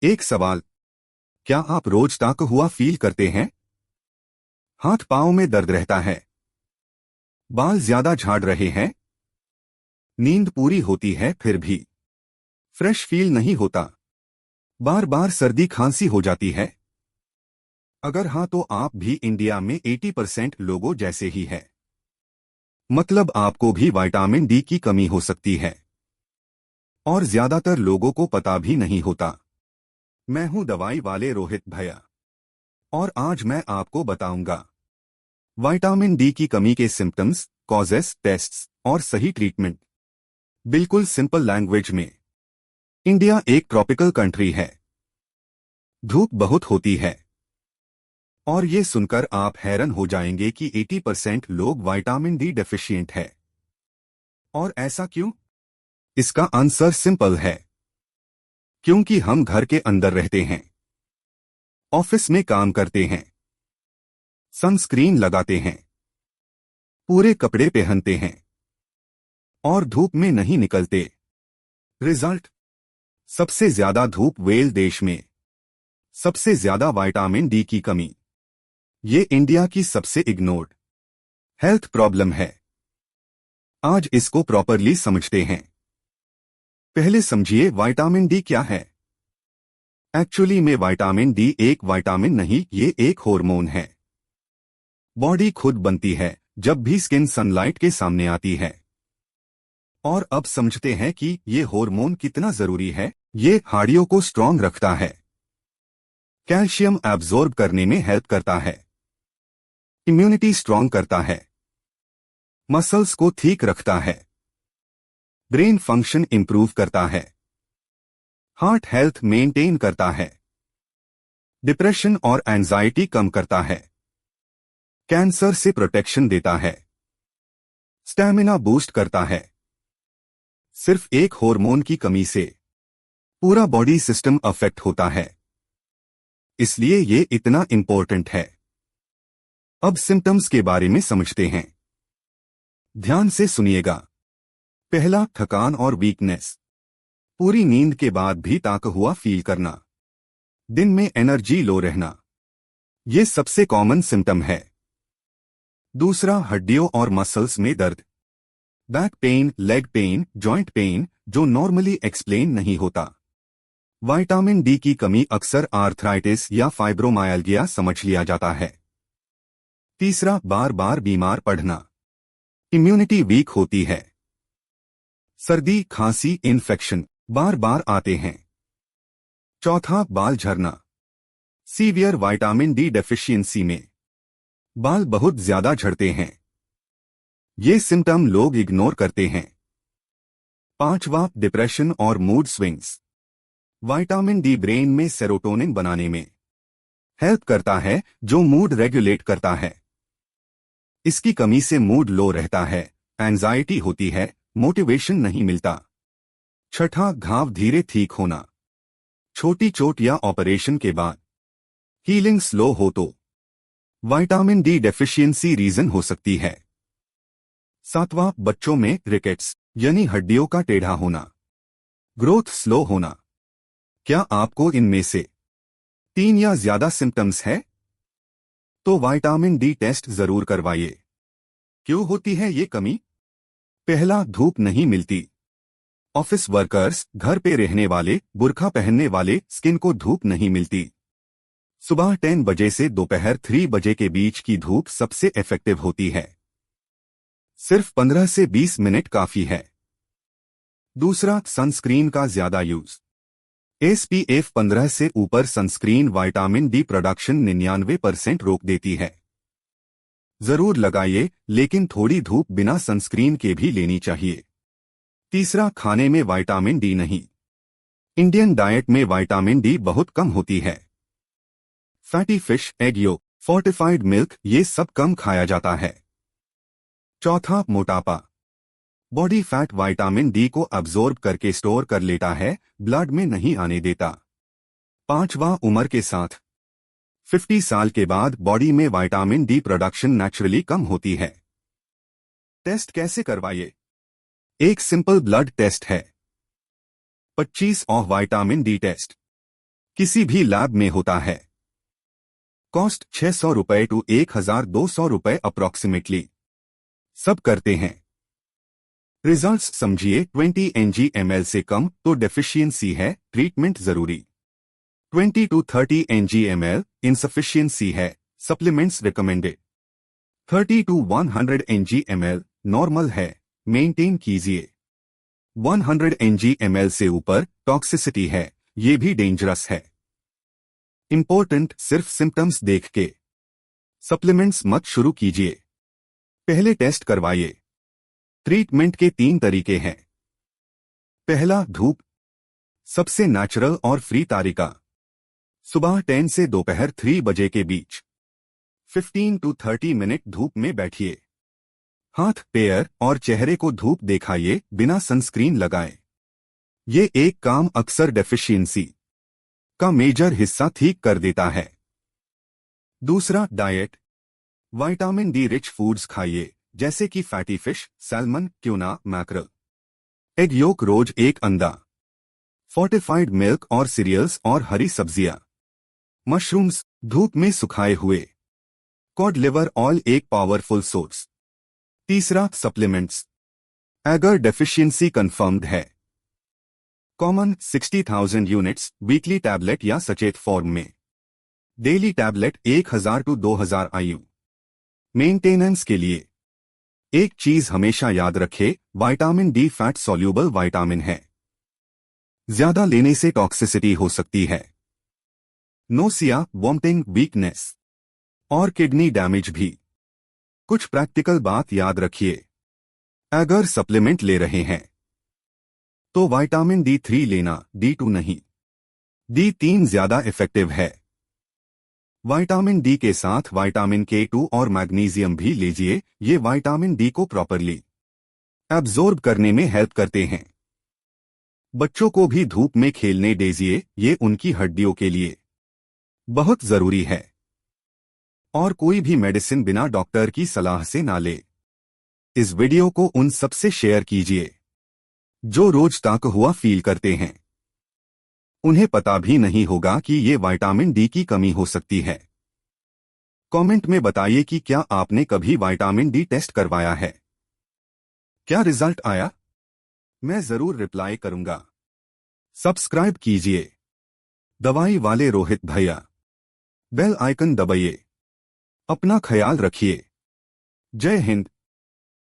एक सवाल। क्या आप रोज ताक हुआ फील करते हैं? हाथ पांव में दर्द रहता है? बाल ज्यादा झाड़ रहे हैं? नींद पूरी होती है फिर भी फ्रेश फील नहीं होता? बार बार सर्दी खांसी हो जाती है? अगर हाँ तो आप भी इंडिया में 80% लोगों जैसे ही है। मतलब आपको भी विटामिन डी की कमी हो सकती है और ज्यादातर लोगों को पता भी नहीं होता। मैं हूं दवाई वाले रोहित भैया और आज मैं आपको बताऊंगा विटामिन डी की कमी के सिम्टम्स, कॉजेस, टेस्ट्स और सही ट्रीटमेंट। बिल्कुल सिंपल लैंग्वेज में। इंडिया एक ट्रॉपिकल कंट्री है। धूप बहुत होती है और ये सुनकर आप हैरान हो जाएंगे कि 80% लोग विटामिन डी डेफिशिएंट है। और ऐसा क्यों? इसका आंसर सिंपल है। क्योंकि हम घर के अंदर रहते हैं, ऑफिस में काम करते हैं, सनस्क्रीन लगाते हैं, पूरे कपड़े पहनते हैं और धूप में नहीं निकलते। रिजल्ट? सबसे ज्यादा धूप वेल देश में, सबसे ज्यादा विटामिन डी की कमी। ये इंडिया की सबसे इग्नोर्ड हेल्थ प्रॉब्लम है। आज इसको प्रॉपरली समझते हैं। पहले समझिए विटामिन डी क्या है। एक्चुअली में विटामिन डी एक विटामिन नहीं, ये एक हार्मोन है। बॉडी खुद बनती है जब भी स्किन सनलाइट के सामने आती है। और अब समझते हैं कि ये हार्मोन कितना जरूरी है। ये हाड़ियों को स्ट्रांग रखता है, कैल्शियम एब्जॉर्ब करने में हेल्प करता है, इम्यूनिटी स्ट्रांग करता है, मसल्स को ठीक रखता है, ब्रेन फंक्शन इंप्रूव करता है, हार्ट हेल्थ मेंटेन करता है, डिप्रेशन और एंजाइटी कम करता है, कैंसर से प्रोटेक्शन देता है, स्टैमिना बूस्ट करता है। सिर्फ एक हार्मोन की कमी से पूरा बॉडी सिस्टम अफेक्ट होता है, इसलिए ये इतना इंपॉर्टेंट है। अब सिम्टम्स के बारे में समझते हैं। ध्यान से सुनिएगा। पहला, थकान और वीकनेस। पूरी नींद के बाद भी ताक हुआ फील करना, दिन में एनर्जी लो रहना, ये सबसे कॉमन सिम्टम है। दूसरा, हड्डियों और मसल्स में दर्द, back pain, leg pain, joint pain, जो नॉर्मली एक्सप्लेन नहीं होता। विटामिन डी की कमी अक्सर आर्थराइटिस या फाइब्रोमायल्गिया समझ लिया जाता है। तीसरा, बार बार बीमार पड़ना, इम्यूनिटी वीक होती है, सर्दी, खांसी, इन्फेक्शन बार बार आते हैं। चौथा, बाल झड़ना, सीवियर विटामिन डी डेफिशिएंसी में बाल बहुत ज्यादा झड़ते हैं। ये सिम्टम लोग इग्नोर करते हैं। पांचवा, डिप्रेशन और mood swings. Vitamin D brain में सेरोटोनिन बनाने में हेल्प करता है, जो मूड रेगुलेट करता है। इसकी कमी से मूड लो रहता है, एंजाइटी होती है, मोटिवेशन नहीं मिलता। छठा, घाव धीरे ठीक होना, छोटी चोट या ऑपरेशन के बाद हीलिंग स्लो हो तो विटामिन डी डेफिशिएंसी रीजन हो सकती है। सातवां, बच्चों में रिकेट्स यानी हड्डियों का टेढ़ा होना, ग्रोथ स्लो होना। क्या आपको इनमें से 3 या ज्यादा सिम्टम्स है? तो विटामिन डी टेस्ट जरूर करवाइए। क्यों होती है ये कमी? पहला, धूप नहीं मिलती। ऑफिस वर्कर्स, घर पे रहने वाले, बुर्का पहनने वाले, स्किन को धूप नहीं मिलती। सुबह 10 बजे से दोपहर 3 बजे के बीच की धूप सबसे इफेक्टिव होती है। सिर्फ 15 से 20 मिनट काफी है। दूसरा, सनस्क्रीन का ज्यादा यूज। SPF 15 से ऊपर सनस्क्रीन विटामिन डी प्रोडक्शन 99% रोक देती है। जरूर लगाइए, लेकिन थोड़ी धूप बिना सनस्क्रीन के भी लेनी चाहिए। तीसरा, खाने में विटामिन डी नहीं। इंडियन डाइट में विटामिन डी बहुत कम होती है। Fatty fish, egg yolk, fortified milk, ये सब कम खाया जाता है। चौथा, मोटापा। बॉडी फैट विटामिन डी को अब्जॉर्ब करके स्टोर कर लेता है, ब्लड में नहीं आने देता। पांचवा, उम्र के साथ 50 साल के बाद बॉडी में विटामिन डी प्रोडक्शन नेचुरली कम होती है। टेस्ट कैसे करवाइए? एक सिंपल ब्लड टेस्ट है, 25 ऑफ विटामिन डी टेस्ट। किसी भी लैब में होता है। कॉस्ट 600 रुपए टू 1200 रुपए अप्रॉक्सीमेटली। सब करते हैं। रिजल्ट्स समझिए। 20 mg/ml से कम तो डेफिशिएंसी है, ट्रीटमेंट जरूरी। 20 to 30 mg/ml इंसफिशियंसी है, supplements recommended. 30 to 100 mg/ml normal है, मेंटेन कीजिए। 100 mg/ml से ऊपर टॉक्सिसिटी है, ये भी डेंजरस है। इंपॉर्टेंट, सिर्फ सिम्टम्स देख के सप्लीमेंट्स मत शुरू कीजिए, पहले टेस्ट करवाइए। ट्रीटमेंट के 3 तरीके हैं। पहला, धूप। सबसे नेचुरल और फ्री तरीका। सुबह 10 से दोपहर 3 बजे के बीच 15 to 30 मिनट धूप में बैठिए। हाथ, पैर और चेहरे को धूप दिखाइए, बिना सनस्क्रीन लगाए। ये एक काम अक्सर डेफिशिएंसी का मेजर हिस्सा ठीक कर देता है। दूसरा, diet. Vitamin D rich foods खाइए, जैसे कि fatty fish, salmon, tuna, mackerel. Egg yolk रोज 1 अंडा। फोर्टिफाइड मिल्क और सीरियल्स और हरी सब्जियां। मशरूम्स, धूप में सुखाए हुए। कॉड लिवर ऑयल एक पावरफुल सोर्स। तीसरा, सप्लीमेंट्स। अगर डेफिशिएंसी कंफर्म्ड है, कॉमन 60,000 यूनिट्स वीकली टैबलेट या सचेत फॉर्म में। Daily tablet 1000 to 2000 IU। Maintenance के लिए एक चीज हमेशा याद रखे, vitamin D fat soluble vitamin है। ज्यादा लेने से टॉक्सिसिटी हो सकती है। नोसिया, वॉमिटिंग, वीकनेस और किडनी डैमेज भी। कुछ प्रैक्टिकल बात याद रखिए। अगर सप्लीमेंट ले रहे हैं तो विटामिन D3 लेना, D2 नहीं। D3 ज्यादा इफेक्टिव है। विटामिन डी के साथ विटामिन K2 और मैग्नीशियम भी लीजिए, ये विटामिन डी को प्रॉपरली एब्जॉर्ब करने में हेल्प करते हैं। बच्चों को भी धूप में खेलने दीजिए, ये उनकी हड्डियों के लिए बहुत जरूरी है। और कोई भी मेडिसिन बिना डॉक्टर की सलाह से ना ले। इस वीडियो को उन सबसे शेयर कीजिए जो रोज ताक हुआ फील करते हैं। उन्हें पता भी नहीं होगा कि ये विटामिन डी की कमी हो सकती है। कमेंट में बताइए कि क्या आपने कभी विटामिन डी टेस्ट करवाया है, क्या रिजल्ट आया। मैं जरूर रिप्लाई करूंगा। सब्सक्राइब कीजिए दवाई वाले रोहित भैया। बेल आइकन दबाइए। अपना ख्याल रखिए। जय हिंद।